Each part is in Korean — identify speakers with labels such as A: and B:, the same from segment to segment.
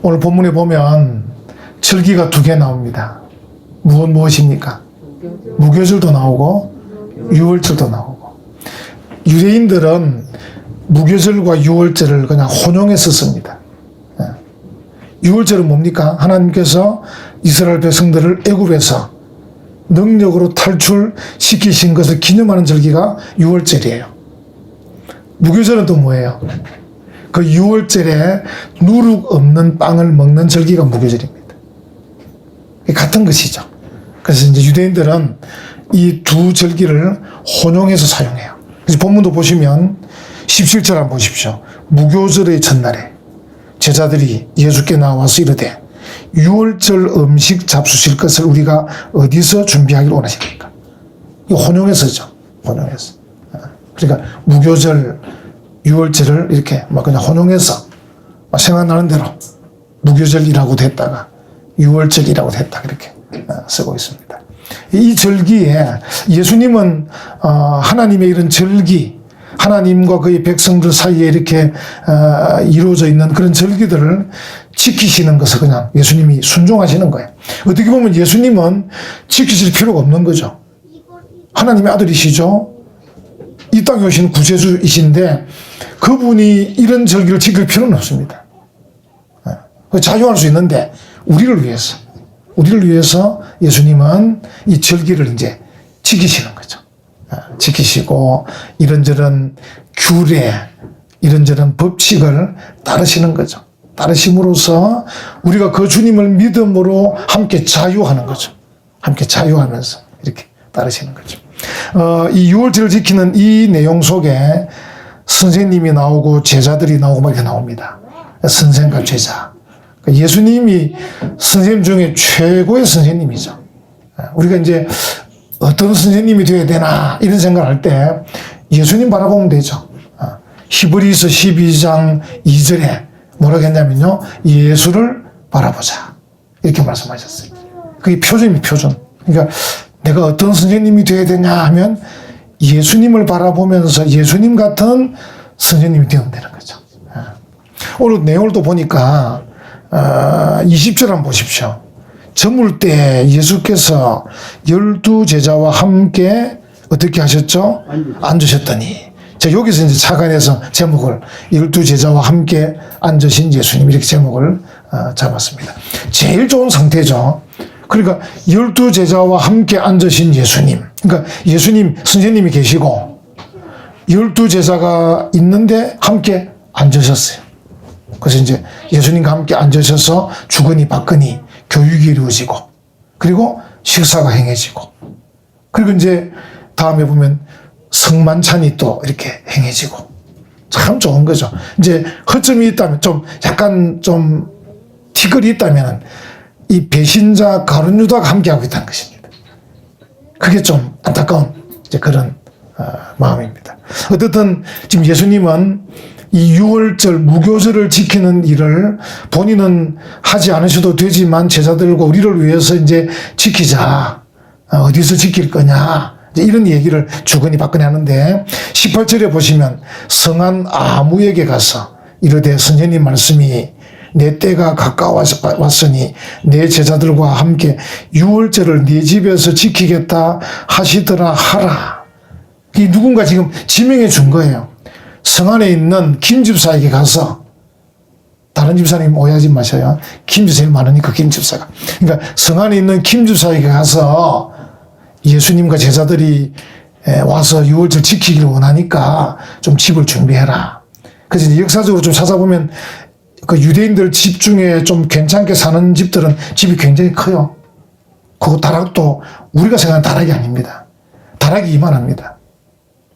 A: 오늘 본문에 보면 절기가 2개 나옵니다. 무엇입니까? 무교절도 나오고 유월절도 나오고. 유대인들은 무교절과 유월절을 그냥 혼용해서 씁니다. 유월절은 뭡니까? 하나님께서 이스라엘 백성들을 애굽에서 능력으로 탈출시키신 것을 기념하는 절기가 유월절이에요. 무교절은 또 뭐예요? 그 유월절에 누룩 없는 빵을 먹는 절기가 무교절입니다. 같은 것이죠. 그래서 이제 유대인들은 이 두 절기를 혼용해서 사용해요. 그래서 본문도 보시면 17절 한번 보십시오. 무교절의 전날에 제자들이 예수께 나와서 이르되 유월절 음식 잡수실 것을 우리가 어디서 준비하기를 원하십니까? 이 혼용해서죠. 혼용해서. 그러니까 무교절, 유월절을 이렇게 막 그냥 혼용해서 생각나는 대로 무교절이라고도 했다가 유월절이라고 했다 그렇게 쓰고 있습니다. 이 절기에 예수님은 하나님의 이런 절기, 하나님과 그의 백성들 사이에 이렇게 이루어져 있는 그런 절기들을 지키시는 것을 그냥 예수님이 순종하시는 거예요. 어떻게 보면 예수님은 지키실 필요가 없는 거죠. 하나님의 아들이시죠. 이 땅에 오신 구세주이신데 그분이 이런 절기를 지킬 필요는 없습니다. 자유할 수 있는데 우리를 위해서 예수님은 이 절기를 이제 지키시는 거죠. 지키시고 이런저런 규례, 이런저런 법칙을 따르시는 거죠. 따르심으로써 우리가 그 주님을 믿음으로 함께 자유하는 거죠. 함께 자유하면서 이렇게 따르시는 거죠. 이 유월절을 지키는 이 내용 속에 선생님이 나오고 제자들이 나오고 막 이렇게 나옵니다. 선생과 제자. 예수님이 선생님 중에 최고의 선생님이죠. 우리가 이제 어떤 선생님이 되어야 되나 이런 생각을 할 때 예수님 바라보면 되죠. 히브리서 12장 2절에 뭐라고 했냐면요. 예수를 바라보자. 이렇게 말씀하셨어요. 그게 표준입니다. 표준. 그러니까 내가 어떤 선생님이 되어야 되냐 하면 예수님을 바라보면서 예수님 같은 선생님이 되면 되는 거죠. 오늘 내용을 또 보니까 20절 한번 보십시오. 저물 때 예수께서 12제자와 함께 어떻게 하셨죠? 앉으셨더니. 자, 여기서 이제 착안해서 제목을 12제자와 함께 앉으신 예수님 이렇게 제목을 잡았습니다. 제일 좋은 상태죠. 그러니까 12제자와 함께 앉으신 예수님. 그러니까 예수님 선생님이 계시고 12제자가 있는데 함께 앉으셨어요. 그래서 이제 예수님과 함께 앉으셔서 주거니 받거니 교육이 이루어지고 그리고 식사가 행해지고 그리고 이제 다음에 보면 성만찬이 또 이렇게 행해지고 참 좋은 거죠. 이제 허점이 있다면 좀 약간 좀 티끌이 있다면 이 배신자 가룟 유다가 함께하고 있다는 것입니다. 그게 좀 안타까운 이제 그런 마음입니다. 어쨌든 지금 예수님은 이 유월절 무교절을 지키는 일을 본인은 하지 않으셔도 되지만 제자들과 우리를 위해서 이제 지키자. 어디서 지킬 거냐. 이제 이런 얘기를 주거니 받거니 하는데 18절에 보시면 성한 아무에게 가서 이르되 선생님 말씀이 내 때가 가까웠으니 내 제자들과 함께 유월절을 네 집에서 지키겠다 하시더라 하라. 이 누군가 지금 지명해 준 거예요. 성 안에 있는 김 집사에게 가서 다른 집사님 오해하지 마셔요. 김 집사님 많으니까 김 집사가. 그러니까 성 안에 있는 김 집사에게 가서 예수님과 제자들이 와서 유월절 지키기를 원하니까 좀 집을 준비해라. 그래서 이제 역사적으로 좀 찾아보면 그 유대인들 집 중에 좀 괜찮게 사는 집들은 집이 굉장히 커요. 그 다락도 우리가 생각하는 다락이 아닙니다. 다락이 이만합니다.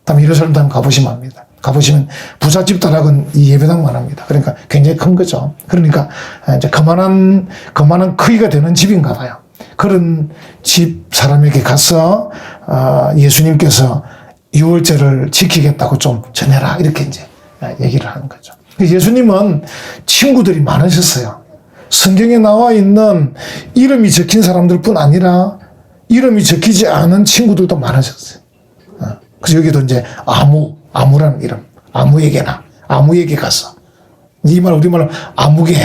A: 다음에 예루살렘 한번 가보시면 압니다. 가보시면 부잣집 다락은 이 예배당만 합니다. 그러니까 굉장히 큰 거죠. 그러니까 이제 그만한 크기가 되는 집인가 봐요. 그런 집 사람에게 가서 예수님께서 유월절을 지키겠다고 좀 전해라. 이렇게 이제 얘기를 하는 거죠. 예수님은 친구들이 많으셨어요. 성경에 나와 있는 이름이 적힌 사람들뿐 아니라 이름이 적히지 않은 친구들도 많으셨어요. 그래서 여기도 이제 아무라는 이름, 아무에게나, 아무에게 가서. 이 말, 우리말로 아무개,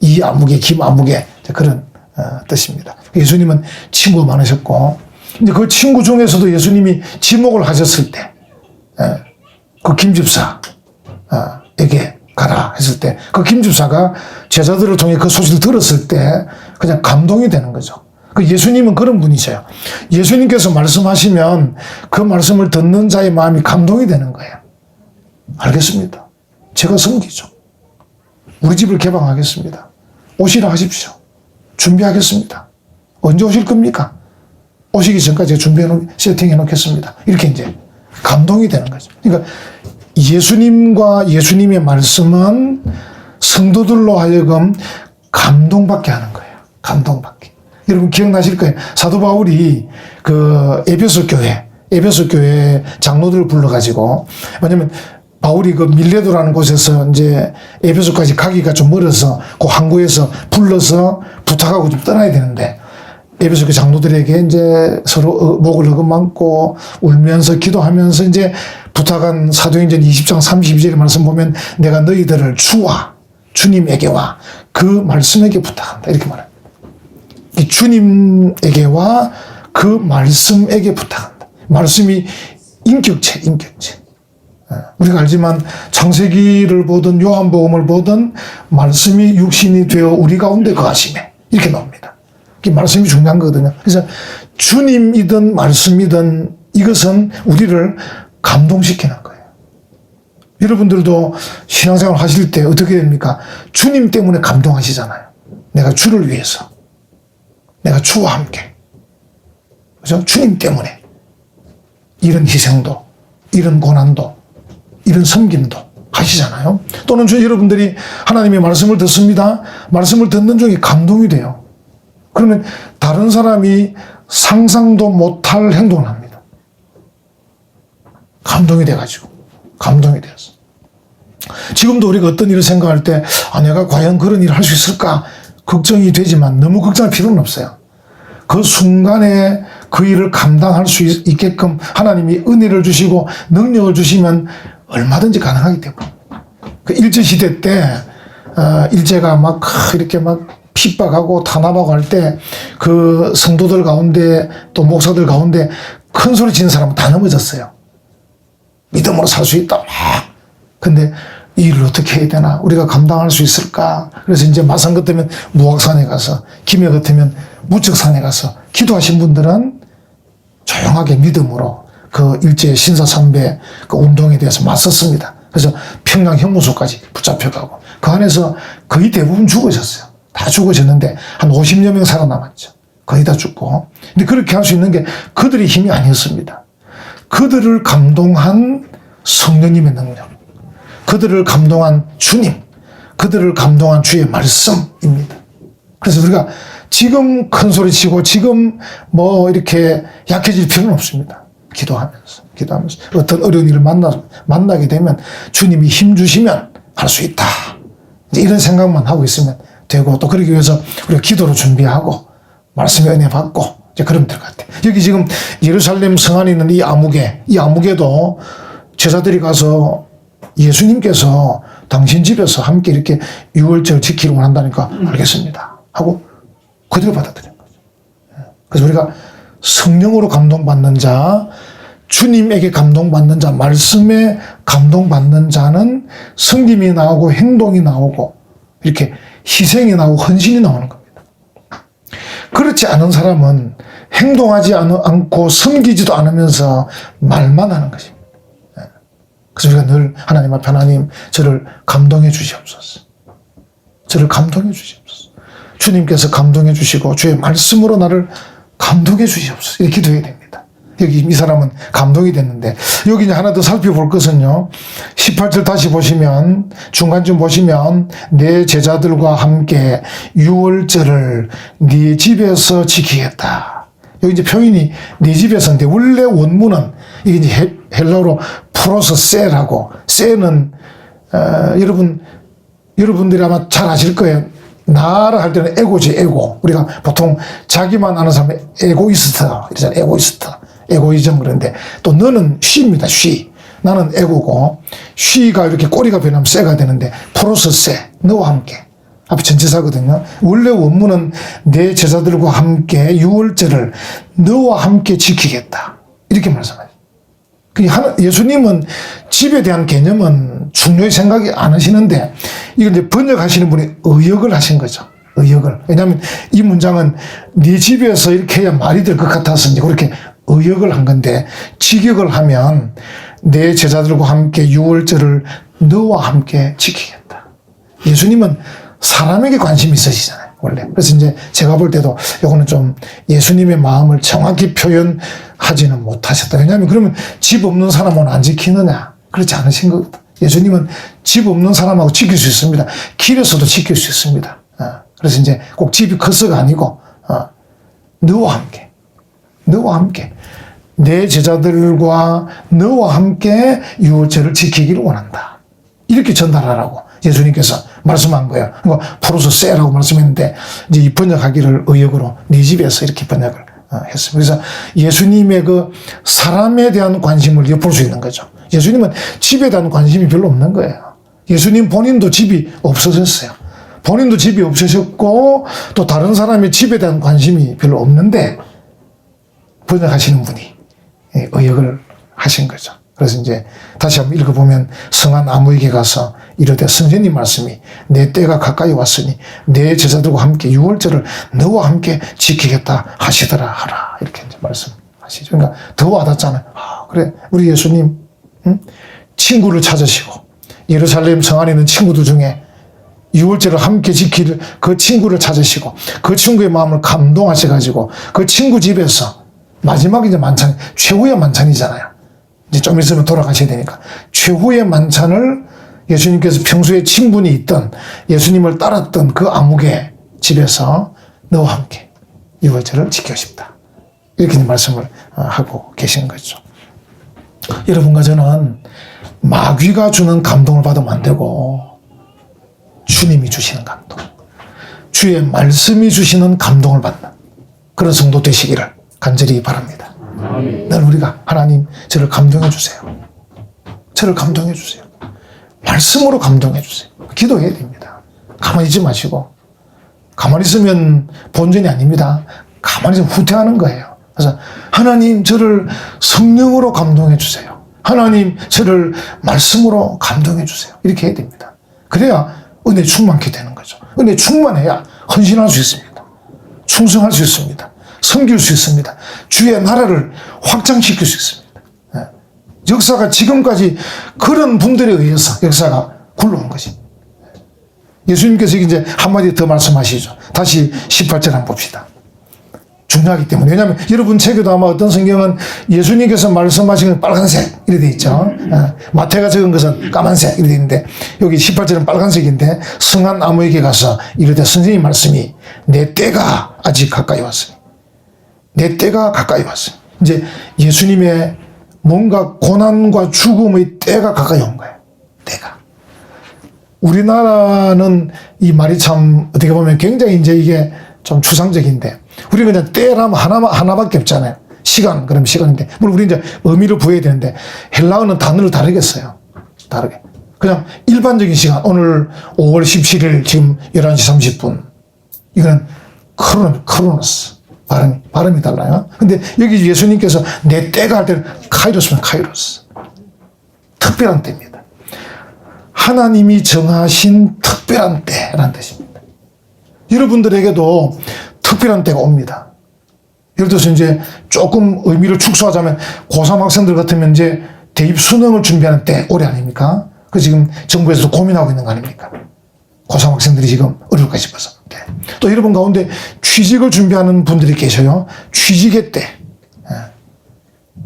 A: 이 아무개, 김 아무개 그런 뜻입니다. 예수님은 친구가 많으셨고 이제 그 친구 중에서도 예수님이 지목을 하셨을 때 그 김집사에게 가라 했을 때 그 김집사가 제자들을 통해 그 소식을 들었을 때 그냥 감동이 되는 거죠. 그 예수님은 그런 분이세요. 예수님께서 말씀하시면 그 말씀을 듣는 자의 마음이 감동이 되는 거예요. 알겠습니다. 제가 섬기죠. 우리 집을 개방하겠습니다. 오시라 하십시오. 준비하겠습니다. 언제 오실 겁니까? 오시기 전까지 제가 세팅해 놓겠습니다. 이렇게 이제 감동이 되는 거죠. 그러니까 예수님과 예수님의 말씀은 성도들로 하여금 감동받게 하는 거예요. 감동받게. 여러분 기억나실 거예요. 사도 바울이 그 에베소 교회 장로들을 불러가지고, 왜냐면 바울이 그 밀레도라는 곳에서 이제 에베소까지 가기가 좀 멀어서 그 항구에서 불러서 부탁하고 좀 떠나야 되는데, 에베소 그 장로들에게 이제 서로 목을 어긋만고 울면서 기도하면서 이제 부탁한 사도행전 20장 32절의 말씀 보면 내가 너희들을 주와 주님에게와 그 말씀에게 부탁한다 이렇게 말합니다. 이 주님에게와 그 말씀에게 부탁한다. 말씀이 인격체. 우리가 알지만 창세기를 보든 요한복음을 보든 말씀이 육신이 되어 우리 가운데 거하시네 이렇게 나옵니다. 이 말씀이 중요한 거거든요. 그래서 주님이든 말씀이든 이것은 우리를 감동시키는 거예요. 여러분들도 신앙생활 하실 때 어떻게 됩니까? 주님 때문에 감동하시잖아요. 내가 주를 위해서, 내가 주와 함께, 그죠? 주님 때문에 이런 희생도, 이런 고난도, 이런 섬김도 하시잖아요. 또는 여러분들이 하나님의 말씀을 듣습니다. 말씀을 듣는 중에 감동이 돼요. 그러면 다른 사람이 상상도 못할 행동을 합니다. 감동이 돼가지고. 감동이 되었어. 지금도 우리가 어떤 일을 생각할 때, 내가 과연 그런 일을 할 수 있을까? 걱정이 되지만 너무 걱정할 필요는 없어요. 그 순간에 그 일을 감당할 수 있게끔 하나님이 은혜를 주시고 능력을 주시면 얼마든지 가능하기 때문에. 그 일제시대 때, 일제가 막 이렇게 막 핍박하고 탄압하고 할 때 그 성도들 가운데 또 목사들 가운데 큰 소리 치는 사람은 다 넘어졌어요. 믿음으로 살 수 있다. 근데 이 일을 어떻게 해야 되나? 우리가 감당할 수 있을까? 그래서 이제 마산 같으면 무악산에 가서, 김해 같으면 무척산에 가서 기도하신 분들은 조용하게 믿음으로 그 일제 신사참배 그 운동에 대해서 맞섰습니다. 그래서 평양 형무소까지 붙잡혀가고 그 안에서 거의 대부분 죽으셨어요. 다 죽어졌는데 한 50여 명 살아남았죠. 거의 다 죽고. 근데 그렇게 할 수 있는 게 그들의 힘이 아니었습니다. 그들을 감동한 성령님의 능력, 그들을 감동한 주님, 그들을 감동한 주의 말씀입니다. 그래서 우리가 지금 큰 소리 치고 지금 뭐 이렇게 약해질 필요는 없습니다. 기도하면서 어떤 어려운 일을 만나게 되면 주님이 힘 주시면 할 수 있다. 이제 이런 생각만 하고 있으면 되고, 또 그러기 위해서 우리가 기도로 준비하고 말씀의 은혜 받고 이제 그러면 될 것 같아요. 여기 지금 예루살렘 성 안에 있는 이 아무개도 제자들이 가서 예수님께서 당신 집에서 함께 이렇게 유월절 지키려고 한다니까 알겠습니다 하고 그대로 받아들인 거죠. 그래서 우리가 성령으로 감동받는 자, 주님에게 감동받는 자, 말씀에 감동받는 자는 섬김이 나오고 행동이 나오고 이렇게 희생이 나오고 헌신이 나오는 겁니다. 그렇지 않은 사람은 행동하지 않고 섬기지도 않으면서 말만 하는 것입니다. 그래서 우리가 늘 하나님 앞에 하나님 저를 감동해 주시옵소서. 저를 감동해 주시옵소서. 주님께서 감동해 주시고 주의 말씀으로 나를 감동해 주시옵소서. 이렇게 기도해야 됩니다. 여기 이 사람은 감동이 됐는데, 여기 이제 하나 더 살펴볼 것은요, 18절 다시 보시면, 중간쯤 보시면, 내 제자들과 함께 유월절을 네 집에서 지키겠다. 여기 이제 표현이 네 집에서인데, 원래 원문은, 이게 이제 헬라어로 프로서 세라고, 세는, 여러분들이 아마 잘 아실 거예요. 나라 할 때는 에고지, 에고. 우리가 보통 자기만 아는 사람은 에고이스트, 이러잖아요. 에고이즘. 그런데 또 너는 쉬입니다. 쉬. 나는 에고고, 쉬가 이렇게 꼬리가 변하면 세가 되는데, 프로서 세. 너와 함께. 앞에 전치사거든요. 원래 원문은 내 제자들과 함께 유월절을 너와 함께 지키겠다. 이렇게 말씀하죠. 예수님은 집에 대한 개념은 중요히 생각이 안 하시는데, 이걸 이제 번역하시는 분이 의역을 하신 거죠. 의역을. 왜냐하면 이 문장은 네 집에서 이렇게 해야 말이 될 것 같아서 이제 그렇게 의역을 한 건데, 직역을 하면 내 제자들과 함께 유월절을 너와 함께 지키겠다. 예수님은 사람에게 관심이 있으시잖아요, 원래. 그래서 이제 제가 볼 때도 요거는 좀 예수님의 마음을 정확히 표현하지는 못하셨다. 왜냐하면 그러면 집 없는 사람은 안 지키느냐? 그렇지 않으신 거거든. 예수님은 집 없는 사람하고 지킬 수 있습니다. 길에서도 지킬 수 있습니다. 그래서 이제 꼭 집이 커서가 아니고, 너와 함께, 너와 함께, 내 제자들과 너와 함께 유월절을 지키기를 원한다. 이렇게 전달하라고 예수님께서 말씀한 거예요. 그러니까 프로소세라고 말씀했는데, 이제 이 번역하기를 의역으로 네 집에서 이렇게 번역을 했습니다. 그래서 예수님의 그 사람에 대한 관심을 엿볼 수 있는 거죠. 예수님은 집에 대한 관심이 별로 없는 거예요. 예수님 본인도 집이 없어졌어요. 본인도 집이 없으셨고, 또 다른 사람의 집에 대한 관심이 별로 없는데, 번역하시는 분이 의역을 하신 거죠. 그래서 이제 다시 한번 읽어보면, 성한 나무에게 가서 이르되 선생님 말씀이 내 때가 가까이 왔으니 내 제자들과 함께 유월절을 너와 함께 지키겠다 하시더라 하라. 이렇게 이제 말씀하시죠. 그러니까 더 와닿잖아요. 그래, 우리 예수님, 친구를 찾으시고, 예루살렘 성 안에 있는 친구들 중에 유월절을 함께 지킬 그 친구를 찾으시고, 그 친구의 마음을 감동하셔가지고, 그 친구 집에서 마지막 이제 만찬, 최후의 만찬이잖아요. 이제 좀 있으면 돌아가셔야 되니까. 최후의 만찬을 예수님께서 평소에 친분이 있던, 예수님을 따랐던 그 아무개 집에서 너와 함께 유월절을 지키고 싶다. 이렇게 말씀을 하고 계신 거죠. 여러분과 저는 마귀가 주는 감동을 받으면 안 되고, 주님이 주시는 감동, 주의 말씀이 주시는 감동을 받는 그런 성도 되시기를 간절히 바랍니다. 늘 우리가 하나님 저를 감동해 주세요. 저를 감동해 주세요. 말씀으로 감동해 주세요. 기도해야 됩니다. 가만히 있지 마시고, 가만히 있으면 본전이 아닙니다. 가만히 있으면 후퇴하는 거예요. 그래서 하나님 저를 성령으로 감동해 주세요. 하나님 저를 말씀으로 감동해 주세요. 이렇게 해야 됩니다. 그래야 은혜 충만케 되는 거죠. 은혜 충만해야 헌신할 수 있습니다. 충성할 수 있습니다. 섬길 수 있습니다. 주의 나라를 확장시킬 수 있습니다. 역사가 지금까지 그런 분들에 의해서 역사가 굴러온 것이. 예수님께서 이제 한마디 더 말씀하시죠. 다시 18절 한번 봅시다. 중요하기 때문에. 왜냐하면 여러분 책에도 아마 어떤 성경은 예수님께서 말씀하신 건 빨간색 이렇게 돼 있죠. 마태가 적은 것은 까만색 이렇게 돼 있는데, 여기 18절은 빨간색인데, 성한 나무에게 가서 이르되 선생님 말씀이 내 때가 아직 가까이 왔으니, 내 때가 가까이 왔으니, 이제 예수님의 뭔가 고난과 죽음의 때가 가까이 온 거예요. 때가. 우리나라는 이 말이 참 어떻게 보면 굉장히 이제 이게 좀 추상적인데, 우리가 그냥 때라면 하나밖에 없잖아요. 시간, 그럼 시간인데. 물론 우리 이제 의미를 부여해야 되는데, 헬라어는 단어를 다르게 써요. 다르게. 그냥 일반적인 시간, 오늘 5월 17일 지금 11시 30분. 이거는 크로노스. 발음이 달라요. 근데 여기 예수님께서 내 때가 할 때는 카이로스면 카이로스. 특별한 때입니다. 하나님이 정하신 특별한 때라는 뜻입니다. 여러분들에게도 특별한 때가 옵니다. 예를 들어서 이제 조금 의미를 축소하자면, 고3 학생들 같으면 이제 대입 수능을 준비하는 때 올해 아닙니까? 그 지금 정부에서도 고민하고 있는 거 아닙니까? 고3 학생들이 지금 어려울까 싶어서. 네. 또 여러분 가운데 취직을 준비하는 분들이 계셔요. 취직의 때.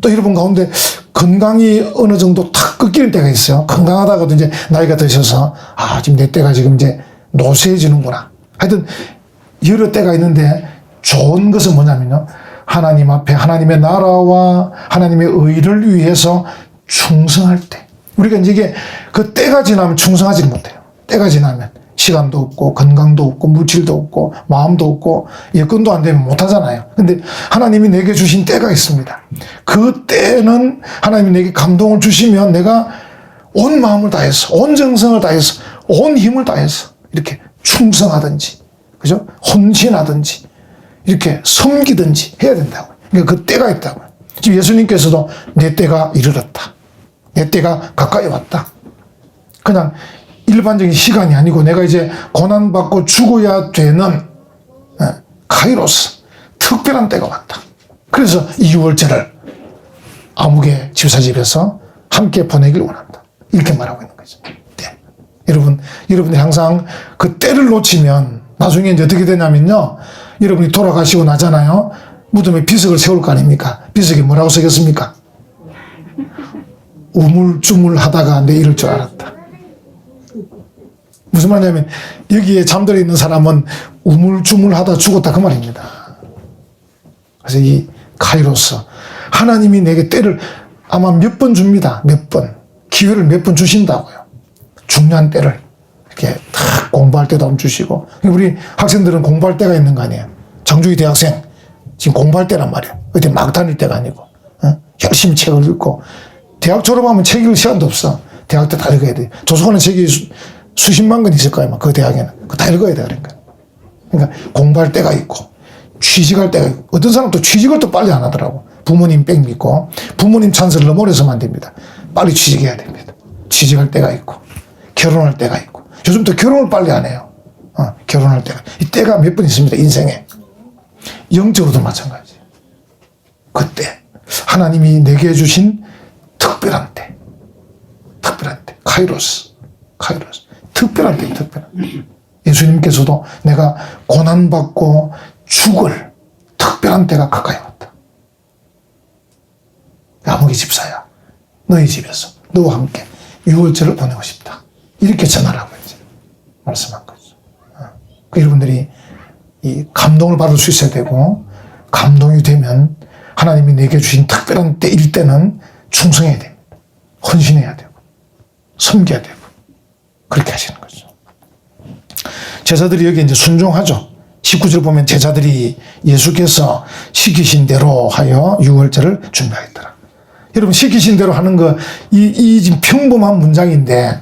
A: 또 여러분 가운데 건강이 어느 정도 탁 꺾이는 때가 있어요. 건강하다가도 이제 나이가 드셔서, 지금 내 때가 지금 이제 노쇠해지는구나. 하여튼 여러 때가 있는데, 좋은 것은 뭐냐면요, 하나님 앞에 하나님의 나라와 하나님의 의를 위해서 충성할 때. 우리가 이제 이게 그 때가 지나면 충성하지 못해요. 때가 지나면 시간도 없고 건강도 없고 물질도 없고 마음도 없고 여건도 안 되면 못하잖아요. 근데 하나님이 내게 주신 때가 있습니다. 그 때는 하나님이 내게 감동을 주시면 내가 온 마음을 다해서, 온 정성을 다해서, 온 힘을 다해서 이렇게 충성하든지, 그죠? 헌신하든지, 이렇게 섬기든지 해야 된다고. 그러니까 그 때가 있다고. 지금 예수님께서도 내 때가 이르렀다. 내 때가 가까이 왔다. 그냥 일반적인 시간이 아니고 내가 이제 고난받고 죽어야 되는 카이로스, 특별한 때가 왔다. 그래서 이 유월절을 아무개 집사집에서 함께 보내길 원한다. 이렇게 말하고 있는 거죠. 때. 여러분이 항상 그 때를 놓치면 나중에 이제 어떻게 되냐면요. 여러분이 돌아가시고 나잖아요. 무덤에 비석을 세울 거 아닙니까? 비석에 뭐라고 쓰겠습니까? 우물쭈물 하다가 내 이럴 줄 알았다. 무슨 말이냐면 여기에 잠들어 있는 사람은 우물쭈물 하다 죽었다 그 말입니다. 그래서 이 카이로스, 하나님이 내게 때를 아마 몇 번 줍니다. 몇 번. 기회를 몇 번 주신다고요. 중요한 때를. 이렇게 탁 공부할 때도 한번 주시고. 우리 학생들은 공부할 때가 있는 거 아니에요. 장주희 대학생. 지금 공부할 때란 말이에요. 어디 막 다닐 때가 아니고. 열심히 책을 읽고. 대학 졸업하면 책 읽을 시간도 없어. 대학 때 다 읽어야 돼. 도서관에 책이 수십만 권 있을 거예요. 그 대학에는. 그거 다 읽어야 돼. 그러니까 공부할 때가 있고. 취직할 때가 있고. 어떤 사람은 또 취직을 또 빨리 안 하더라고. 부모님 뺑 믿고. 부모님 찬스를 너무 오래 서면 안 됩니다. 빨리 취직해야 됩니다. 취직할 때가 있고. 결혼할 때가 있고. 요즘 또 결혼을 빨리 안 해요. 결혼할 때가. 이 때가 몇 번 있습니다. 인생에. 영적으로도 마찬가지예요. 그때 하나님이 내게 주신 특별한 때. 특별한 때. 카이로스. 특별한 때. 예수님께서도 내가 고난받고 죽을 특별한 때가 가까이 왔다. 아무개 집사야. 너희 집에서 너와 함께 유월절을 보내고 싶다. 이렇게 전하라고 이제 말씀한 거죠. 여러분들이 이 감동을 받을 수 있어야 되고, 감동이 되면 하나님이 내게 주신 특별한 때일 때는 충성해야 됩니다. 헌신해야 되고, 섬겨야 되고, 그렇게 하시는 거죠. 제자들이 여기 이제 순종하죠. 19절 보면 제자들이 예수께서 시키신 대로 하여 유월절을 준비하였더라. 여러분, 시키신 대로 하는 거, 이 지금 평범한 문장인데,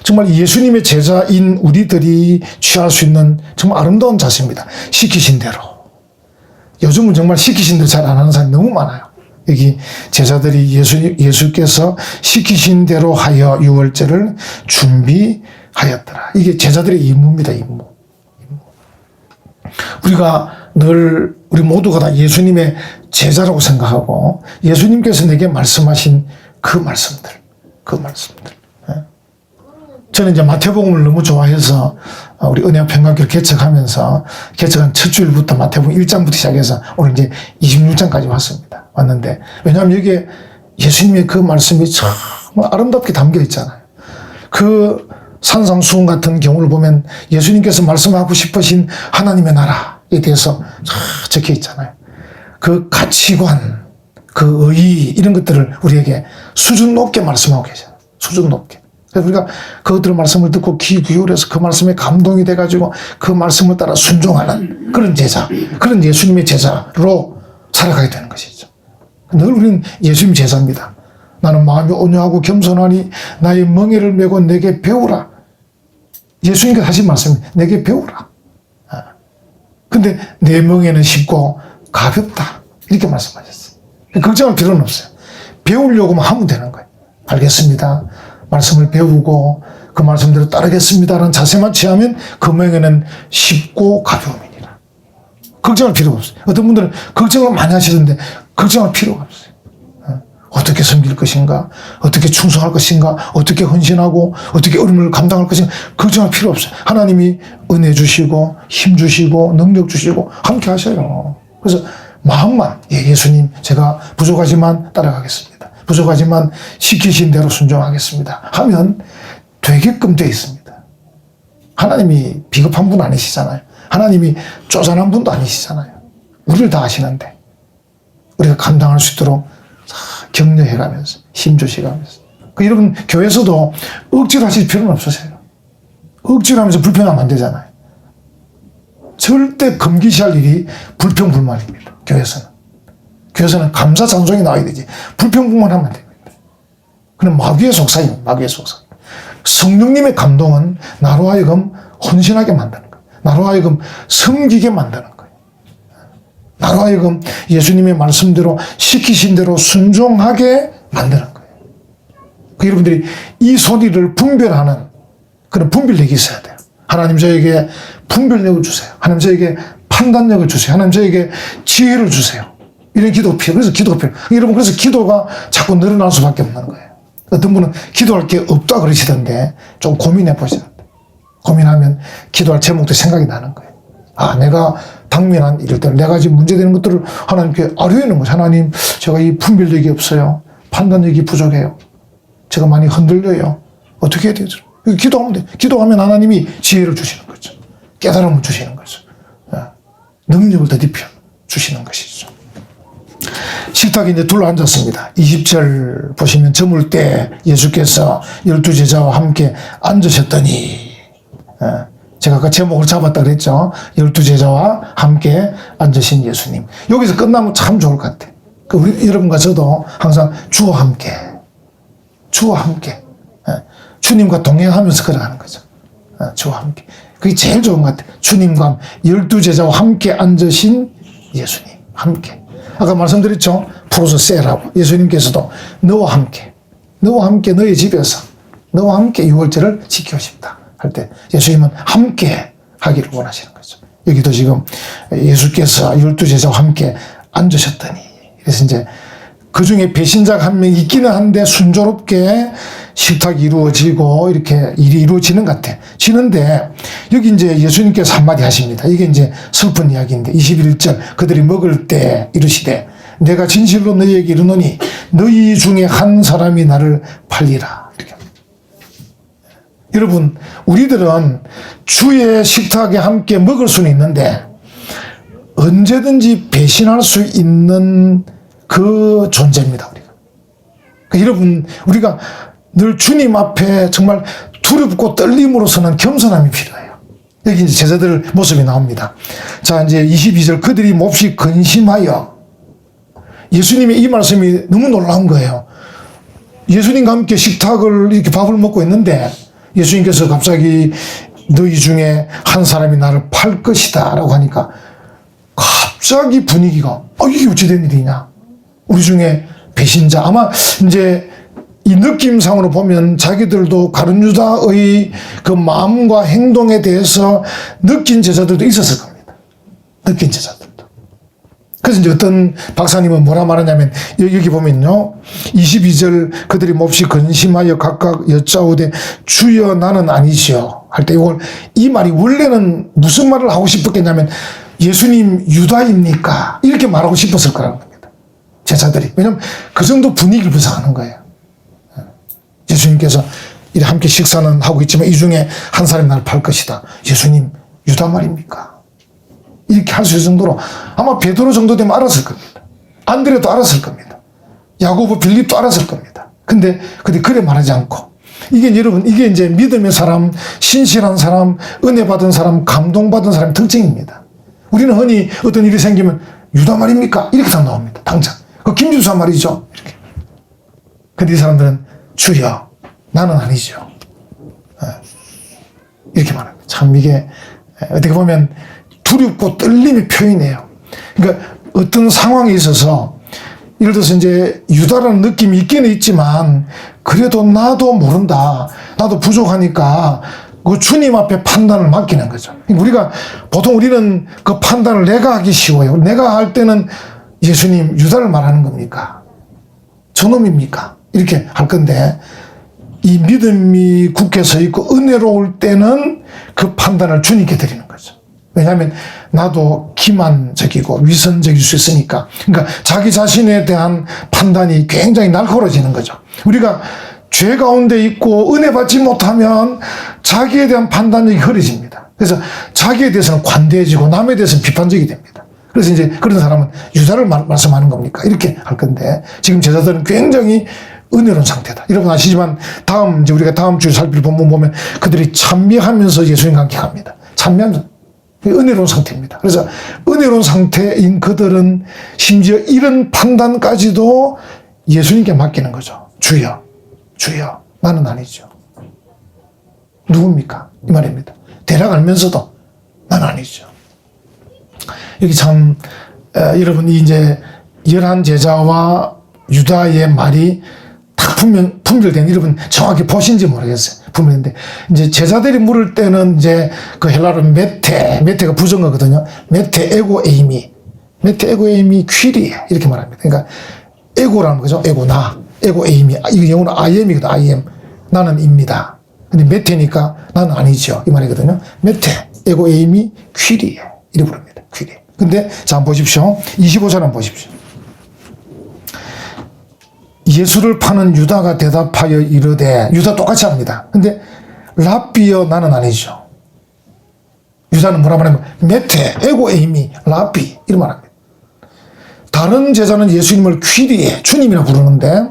A: 정말 예수님의 제자인 우리들이 취할 수 있는 정말 아름다운 자세입니다. 시키신 대로. 요즘은 정말 시키신 대로 잘 안 하는 사람이 너무 많아요. 여기 제자들이 예수께서 시키신 대로 하여 유월절을 준비하였더라. 이게 제자들의 임무입니다. 임무. 우리가 늘 우리 모두가 다 예수님의 제자라고 생각하고 예수님께서 내게 말씀하신 그 말씀들. 저는 이제 마태복음을 너무 좋아해서 우리 은혜평강교를 개척하면서 개척한 첫 주일부터 마태복음 1장부터 시작해서 오늘 이제 26장까지 왔는데 왜냐하면 여기에 예수님의 그 말씀이 정말 아름답게 담겨 있잖아요. 그 산상수훈 같은 경우를 보면 예수님께서 말씀하고 싶으신 하나님의 나라에 대해서 적혀 있잖아요. 그 가치관, 그 의의 이런 것들을 우리에게 수준 높게 말씀하고 계셔요. 수준 높게. 그래서 우리가 그것들의 말씀을 듣고 귀 기울여서 그 말씀에 감동이 돼가지고 그 말씀을 따라 순종하는 그런 제자, 그런 예수님의 제자로 살아가야 되는 것이죠. 늘 우리는 예수님 제자입니다. 나는 마음이 온유하고 겸손하니 나의 멍에를 메고 내게 배우라. 예수님께서 하신 말씀이 내게 배우라. 근데 내 멍에는 쉽고 가볍다. 이렇게 말씀하셨어요. 걱정할 필요는 없어요. 배우려고만 하면 되는 거예요. 알겠습니다. 말씀을 배우고 그 말씀대로 따르겠습니다라는 자세만 취하면 그 멍에는 쉽고 가벼움이니라. 걱정할 필요가 없어요. 어떤 분들은 걱정을 많이 하시던데 걱정할 필요가 없어요. 어떻게 섬길 것인가, 어떻게 충성할 것인가, 어떻게 헌신하고 어떻게 어려움을 감당할 것인가 걱정할 필요 없어요. 하나님이 은혜 주시고 힘 주시고 능력 주시고 함께 하셔요. 그래서 마음만 예수님 제가 부족하지만 따라가겠습니다. 부족하지만 시키신 대로 순종하겠습니다 하면 되게끔 되어 있습니다. 하나님이 비겁한 분 아니시잖아요. 하나님이 쪼잔한 분도 아니시잖아요. 우리를 다 아시는데 우리가 감당할 수 있도록 격려해가면서 힘주시가면서 여러분 교회에서도 억지로 하실 필요는 없으세요. 억지로 하면서 불평하면 안 되잖아요. 절대 금기시할 일이 불평불만입니다. 교회에서는 감사 찬송이 나와야 되지 불평불만 하면 안 됩니다. 그럼 마귀의 속사입니다. 마귀의 속사. 성령님의 감동은 나로 하여금 헌신하게 만드는 거예요. 나로 하여금 섬기게 만드는 거예요. 나로 하여금 예수님의 말씀대로 시키신 대로 순종하게 만드는 거예요. 여러분들이 이 소리를 분별하는 그런 분별력이 있어야 돼요. 하나님 저에게 분별력을 주세요. 하나님 저에게 판단력을 주세요. 하나님 저에게 지혜를 주세요. 이런 기도가 필요해요. 그래서 기도가 필요해요. 여러분, 그래서 기도가 자꾸 늘어날 수밖에 없는 거예요. 어떤 분은 기도할 게 없다 그러시던데 좀 고민해 보셔야 돼요. 고민하면 기도할 제목도 생각이 나는 거예요. 아, 내가 당면한 이럴 때 내가 지금 문제되는 것들을 하나님께 아뢰는 거죠. 하나님, 제가 이 분별력이 없어요. 판단력이 부족해요. 제가 많이 흔들려요. 어떻게 해야 되죠? 기도하면 돼요. 기도하면 하나님이 지혜를 주시는 거죠. 깨달음을 주시는 거죠. 능력을 더딥혀 주시는 것이죠. 식탁에 이제 둘러 앉았습니다. 20절 보시면 저물 때 예수께서 12제자와 함께 앉으셨더니, 제가 아까 제목을 잡았다 그랬죠. 12제자와 함께 앉으신 예수님. 여기서 끝나면 참 좋을 것 같아요. 우리 여러분과 저도 항상 주와 함께, 주와 함께, 주님과 동행하면서 걸어가는 거죠. 주와 함께. 그게 제일 좋은 것 같아요. 주님과 12제자와 함께 앉으신 예수님. 함께. 아까 말씀드렸죠. 프로스세라고. 예수님께서도 너와 함께 너의 집에서 너와 함께 유월절을 지키고 싶다 할 때 예수님은 함께 하기를 원하시는 거죠. 여기도 지금 예수께서 12제자와 함께 앉으셨더니, 그래서 이제 그 중에 배신자가 한 명 있기는 한데 순조롭게 식탁이 이루어지고 이렇게 일이 이루어지는 것 같아. 지는데 여기 이제 예수님께서 한마디 하십니다. 이게 이제 슬픈 이야기인데 21절 그들이 먹을 때 이르시되 내가 진실로 너희에게 이르노니 너희 중에 한 사람이 나를 팔리라. 이렇게. 여러분, 우리들은 주의 식탁에 함께 먹을 수는 있는데 언제든지 배신할 수 있는 그 존재입니다, 우리가. 그러니까 여러분, 우리가 늘 주님 앞에 정말 두렵고 떨림으로서는 겸손함이 필요해요. 여기 이제 제자들 모습이 나옵니다. 자, 이제 22절 그들이 몹시 근심하여, 예수님의 이 말씀이 너무 놀라운 거예요. 예수님과 함께 식탁을 이렇게 밥을 먹고 있는데 예수님께서 갑자기 너희 중에 한 사람이 나를 팔 것이다 라고 하니까 갑자기 분위기가 이게 어찌 된 일이냐. 우리 중에 배신자, 아마 이제 이 느낌상으로 보면 자기들도 가룟 유다의 그 마음과 행동에 대해서 느낀 제자들도 있었을 겁니다. 느낀 제자들도. 그래서 이제 어떤 박사님은 뭐라 말하냐면 여기 보면요. 22절 그들이 몹시 근심하여 각각 여짜오되 주여 나는 아니시오 할 때 이 말이 원래는 무슨 말을 하고 싶었겠냐면 예수님 유다입니까? 이렇게 말하고 싶었을 거라는 겁니다. 제자들이. 왜냐면 그 정도 분위기를 구성하는 거예요. 예수님께서 이렇게 함께 식사는 하고 있지만 이 중에 한 사람이 나를 팔 것이다. 예수님 유다 말입니까? 이렇게 할 수 있을 정도로 아마 베드로 정도 되면 알았을 겁니다. 안드레도 알았을 겁니다. 야고보, 빌립도 알았을 겁니다. 근데 그래 말하지 않고, 이게 여러분, 이게 이제 믿음의 사람, 신실한 사람, 은혜 받은 사람, 감동받은 사람의 특징입니다. 우리는 흔히 어떤 일이 생기면 유다 말입니까? 이렇게 다 나옵니다. 당장. 그 김주사 말이죠. 이렇게. 근데 이 사람들은 주여 나는 아니죠. 이렇게 말합니다. 참 이게 어떻게 보면 두렵고 떨림의 표현이에요. 그러니까 어떤 상황에 있어서 예를 들어서 이제 유다라는 느낌이 있기는 있지만 그래도 나도 모른다. 나도 부족하니까 그 주님 앞에 판단을 맡기는 거죠. 우리가 보통 우리는 그 판단을 내가 하기 쉬워요. 내가 할 때는 예수님 유다를 말하는 겁니까? 저놈입니까? 이렇게 할 건데 이 믿음이 굳게 서 있고 은혜로울 때는 그 판단을 주님께 드리는 거죠. 왜냐하면 나도 기만적이고 위선적일 수 있으니까. 그러니까 자기 자신에 대한 판단이 굉장히 날카로워지는 거죠. 우리가 죄 가운데 있고 은혜 받지 못하면 자기에 대한 판단력이 흐려집니다. 그래서 자기에 대해서는 관대해지고 남에 대해서는 비판적이 됩니다. 그래서 이제 그런 사람은 유다를 말씀하는 겁니까? 이렇게 할 건데 지금 제자들은 굉장히 은혜로운 상태다. 여러분 아시지만 이제 우리가 다음 주에 살필 본문 보면 그들이 찬미하면서 예수님과 함께 갑니다. 찬미하면서. 은혜로운 상태입니다. 그래서 은혜로운 상태인 그들은 심지어 이런 판단까지도 예수님께 맡기는 거죠. 주여 나는 아니죠. 누굽니까? 이 말입니다. 대략 알면서도 난 아니죠. 여기 참 여러분이 이제 11제자와 유다의 말이 딱 분별된, 여러분 정확히 보신지 모르겠어요. 분별인데 이제 제자들이 물을 때는 이제 그 헬라어로 메테가 부정어거든요. 메테 에고 에이미, 메테 에고 에이미 퀴리 이렇게 말합니다. 그러니까 에고라는 거죠. 에고 나, 에고 에이미. 이거 영어로 I am이거든. I am. 나는 입니다. 근데 메테니까 나는 아니죠. 이 말이거든요. 메테 에고 에이미 퀴리 이렇게 부릅니다. 퀴리. 근데 자 한번 보십시오. 25절 한번 보십시오. 예수를 파는 유다가 대답하여 이르되, 유다 똑같이 합니다. 근데 라비여 나는 아니죠. 유다는 뭐라 말하면 메테 에고 에이미 라비 이런 말합니다. 다른 제자는 예수님을 퀴리에 주님이라 부르는데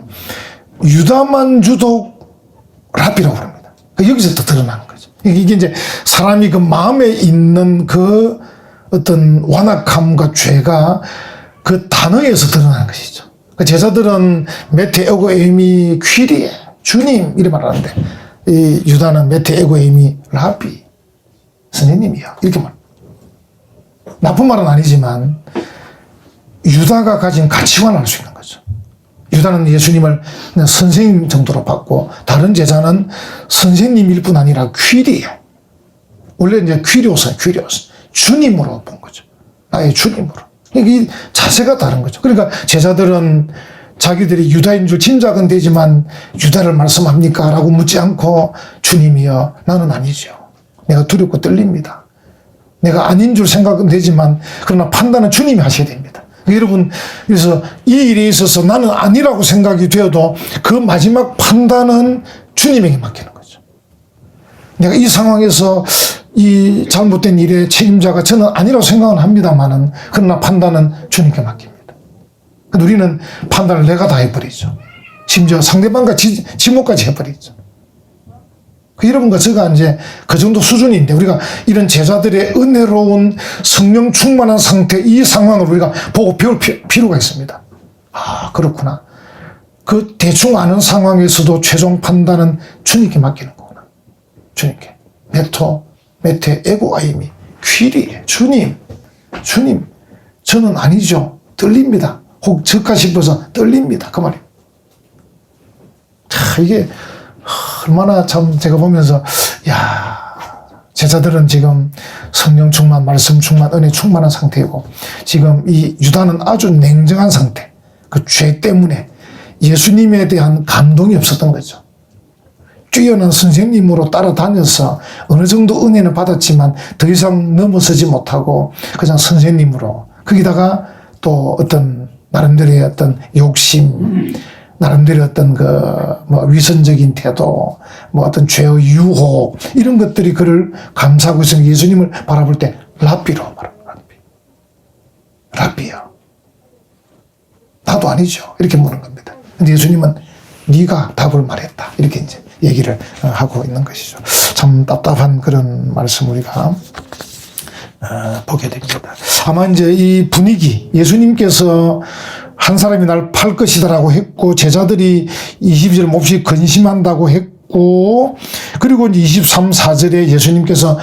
A: 유다만 유독 라비라고 부릅니다. 여기서 또 드러나는 거죠. 이게 이제 사람이 그 마음에 있는 그 어떤 완악함과 죄가 그 단어에서 드러나는 것이죠. 제자들은 메테 에고 에이미 퀴리에 주님 이렇게 말하는데 이 유다는 메테 에고 에이미 라비 선생님이요 이렇게 말. 나쁜 말은 아니지만 유다가 가진 가치관을 알 수 있는 거죠. 유다는 예수님을 그냥 선생님 정도로 받고 다른 제자는 선생님일 뿐 아니라 퀴리에, 원래 이제 퀴리오스 주님으로 본 거죠. 나의 주님으로. 이 자세가 다른 거죠. 그러니까 제자들은 자기들이 유다인 줄 짐작은 되지만 유다를 말씀합니까? 라고 묻지 않고 주님이여 나는 아니죠. 내가 두렵고 떨립니다. 내가 아닌 줄 생각은 되지만 그러나 판단은 주님이 하셔야 됩니다. 여러분, 그래서 이 일에 있어서 나는 아니라고 생각이 되어도 그 마지막 판단은 주님에게 맡기는 거죠. 내가 이 상황에서 이 잘못된 일의 책임자가 저는 아니라고 생각은 합니다만은 그러나 판단은 주님께 맡깁니다. 우리는 판단을 내가 다 해버리죠. 심지어 상대방과 지목까지 해버리죠. 여러분과 제가 이제 그 정도 수준인데 우리가 이런 제자들의 은혜로운 성령 충만한 상태, 이 상황을 우리가 보고 배울 필요가 있습니다. 아, 그렇구나. 그 대충 아는 상황에서도 최종 판단은 주님께 맡기는 거구나. 주님께. 메테 에고 아이미 퀴리 주님 저는 아니죠. 떨립니다. 혹 적가 싶어서 떨립니다. 그 말이에요. 자, 이게 얼마나 참 제가 보면서 야, 제자들은 지금 성령 충만, 말씀 충만, 은혜 충만한 상태이고 지금 이 유다는 아주 냉정한 상태, 그 죄 때문에 예수님에 대한 감동이 없었던 거죠. 뛰어난 선생님으로 따라다녀서 어느 정도 은혜는 받았지만 더 이상 넘어서지 못하고 그냥 선생님으로, 거기다가 또 어떤 나름대로의 어떤 욕심, 나름대로 어떤 뭐 위선적인 태도, 뭐 어떤 죄의 유혹, 이런 것들이 그를 감싸고 있으면 예수님을 바라볼 때 라비로 말합니다. 라비요. 나도 아니죠. 이렇게 묻는 겁니다. 근데 예수님은 네가 답을 말했다. 이렇게 이제 얘기를 하고 있는 것이죠. 참 답답한 그런 말씀 우리가 보게 됩니다. 아마 이제 이 분위기, 예수님께서 한 사람이 날 팔 것이다라고 했고 제자들이 22절 몹시 근심한다고 했고, 그리고 이제 23, 4절에 예수님께서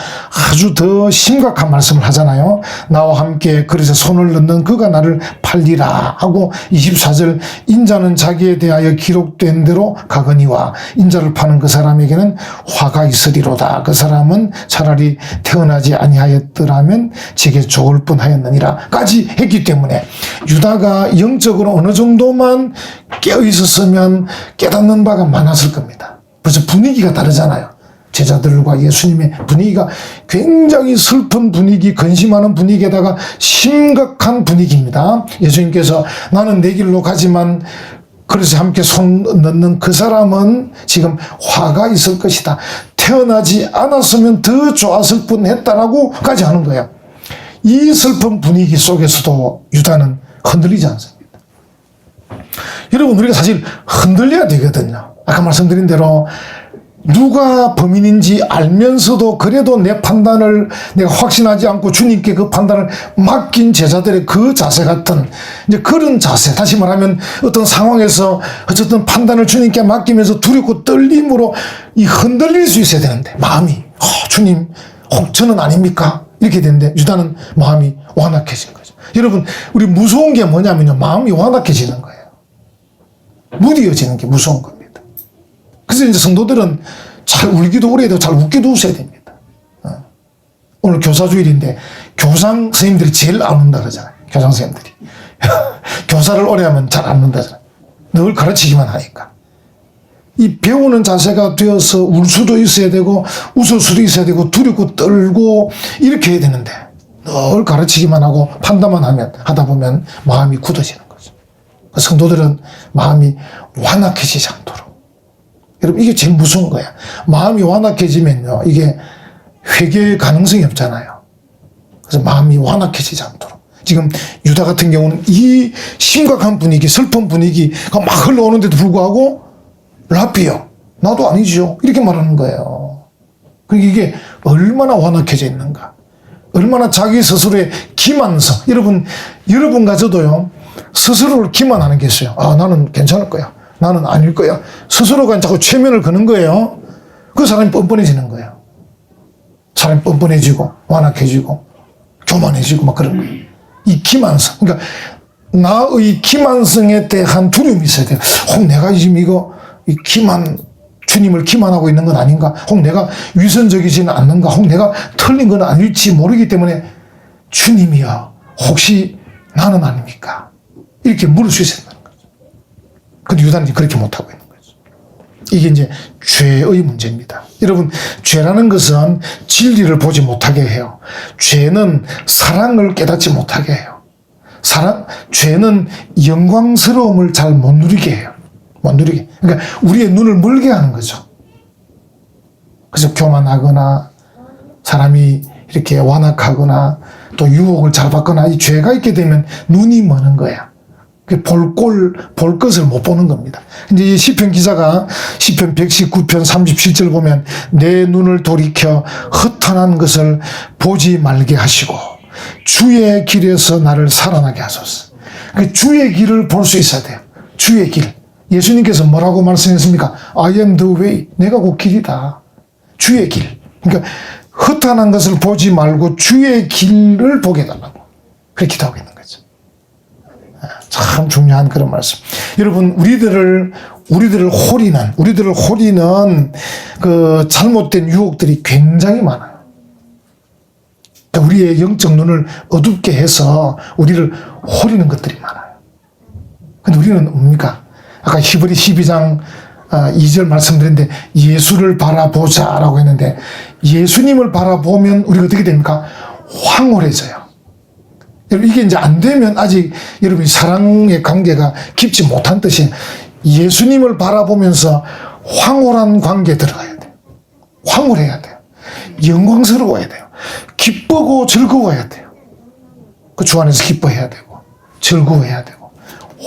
A: 아주 더 심각한 말씀을 하잖아요. 나와 함께 그릇에 손을 넣는 그가 나를 팔리라 하고 24절 인자는 자기에 대하여 기록된 대로 가거니와 인자를 파는 그 사람에게는 화가 있으리로다. 그 사람은 차라리 태어나지 아니하였더라면 제게 좋을 뻔하였느니라 까지 했기 때문에 유다가 영적으로 어느 정도만 깨어 있었으면 깨닫는 바가 많았을 겁니다. 벌써 분위기가 다르잖아요. 제자들과 예수님의 분위기가 굉장히 슬픈 분위기, 근심하는 분위기에다가 심각한 분위기입니다. 예수님께서 나는 내 길로 가지만 그래서 함께 손 넣는 그 사람은 지금 화가 있을 것이다. 태어나지 않았으면 더 좋았을 뻔했다라고까지 하는 거예요. 이 슬픈 분위기 속에서도 유다는 흔들리지 않습니다. 여러분, 우리가 사실 흔들려야 되거든요. 아까 말씀드린 대로 누가 범인인지 알면서도 그래도 내 판단을 내가 확신하지 않고 주님께 그 판단을 맡긴 제자들의 그 자세 같은 이제 그런 자세, 다시 말하면 어떤 상황에서 어쨌든 판단을 주님께 맡기면서 두렵고 떨림으로 이 흔들릴 수 있어야 되는데 마음이 주님 혹 저는 아닙니까? 이렇게 되는데 유다는 마음이 완악해진 거죠. 여러분 우리 무서운 게 뭐냐면요, 마음이 완악해지는 거예요. 무디어지는 게 무서운 겁니다. 그래서 이제 성도들은 잘 울기도 울어야 되고 잘 웃기도 웃어야 됩니다. 오늘 교사주일인데 교상 선생님들이 제일 안 운다 그러잖아요. 교상 선생님들이. 교사를 오래 하면 잘 안 운다잖아요. 늘 가르치기만 하니까. 이 배우는 자세가 되어서 울 수도 있어야 되고 웃을 수도 있어야 되고 두렵고 떨고 이렇게 해야 되는데 늘 가르치기만 하고 판단만 하다 보면 마음이 굳어지는 거죠. 성도들은 마음이 완악해지지 않도록. 여러분 이게 제일 무서운 거야. 마음이 완악해지면요 이게 회개의 가능성이 없잖아요. 그래서 마음이 완악해지지 않도록. 지금 유다 같은 경우는 이 심각한 분위기, 슬픈 분위기가 막 흘러오는데도 불구하고 라피요, 나도 아니죠, 이렇게 말하는 거예요. 그러니까 이게 얼마나 완악해져 있는가, 얼마나 자기 스스로의 기만성. 여러분과 저도요 스스로를 기만하는 게 있어요. 나는 괜찮을 거야, 나는 아닐 거야. 스스로가 자꾸 최면을 거는 거예요. 그 사람이 뻔뻔해지는 거예요. 사람이 뻔뻔해지고 완악해지고 교만해지고 막 그런 거예요. 이 기만성, 그러니까 나의 기만성에 대한 두려움이 있어야 돼요. 혹 내가 지금 이 주님을 기만하고 있는 건 아닌가? 혹 내가 위선적이지는 않는가? 혹 내가 틀린 건 아닐지 모르기 때문에 주님이여 혹시 나는 아닙니까? 이렇게 물을 수 있어야 된다는 거죠. 근데 유다는 그렇게 못하고 있는 거죠. 이게 이제 죄의 문제입니다. 여러분, 죄라는 것은 진리를 보지 못하게 해요. 죄는 사랑을 깨닫지 못하게 해요. 죄는 영광스러움을 잘 못 누리게 해요. 못 누리게. 그러니까 우리의 눈을 멀게 하는 거죠. 그래서 교만하거나 사람이 이렇게 완악하거나 또 유혹을 잘 받거나 이 죄가 있게 되면 눈이 머는 거야. 볼 것을 못 보는 겁니다. 이제 이 시편 기자가 시편 119편 37절 보면 내 눈을 돌이켜 허탄한 것을 보지 말게 하시고 주의 길에서 나를 살아나게 하소서. 그러니까 주의 길을 볼 수 있어야 돼요. 주의 길. 예수님께서 뭐라고 말씀했습니까? I am the way. 내가 그 길이다. 주의 길. 그러니까 허탄한 것을 보지 말고 주의 길을 보게 해달라고 그렇게 기도하고 있는 거죠. 참 중요한 그런 말씀. 여러분, 우리들을 호리는 그 잘못된 유혹들이 굉장히 많아요. 우리의 영적 눈을 어둡게 해서 우리를 호리는 것들이 많아요. 근데 우리는 뭡니까? 아까 히브리 12장 2절 말씀드렸는데 예수를 바라보자라고 했는데 예수님을 바라보면 우리가 어떻게 됩니까? 황홀해져요. 이게 이제 안 되면 아직 여러분이 사랑의 관계가 깊지 못한 뜻이에요. 예수님을 바라보면서 황홀한 관계에 들어가야 돼요. 황홀해야 돼요. 영광스러워야 돼요. 기쁘고 즐거워야 돼요. 그 주 안에서 기뻐해야 되고 즐거워해야 되고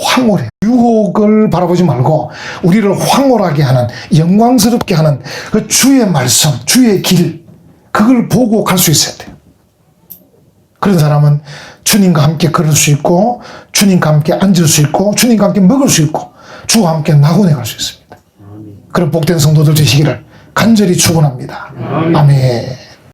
A: 황홀해. 유혹을 바라보지 말고 우리를 황홀하게 하는, 영광스럽게 하는 그 주의 말씀, 주의 길, 그걸 보고 갈 수 있어야 돼요. 그런 사람은 주님과 함께 걸을 수 있고 주님과 함께 앉을 수 있고 주님과 함께 먹을 수 있고 주와 함께 낙원에 갈 수 있습니다. 그런 복된 성도들 되시기를 간절히 축원합니다. 아멘.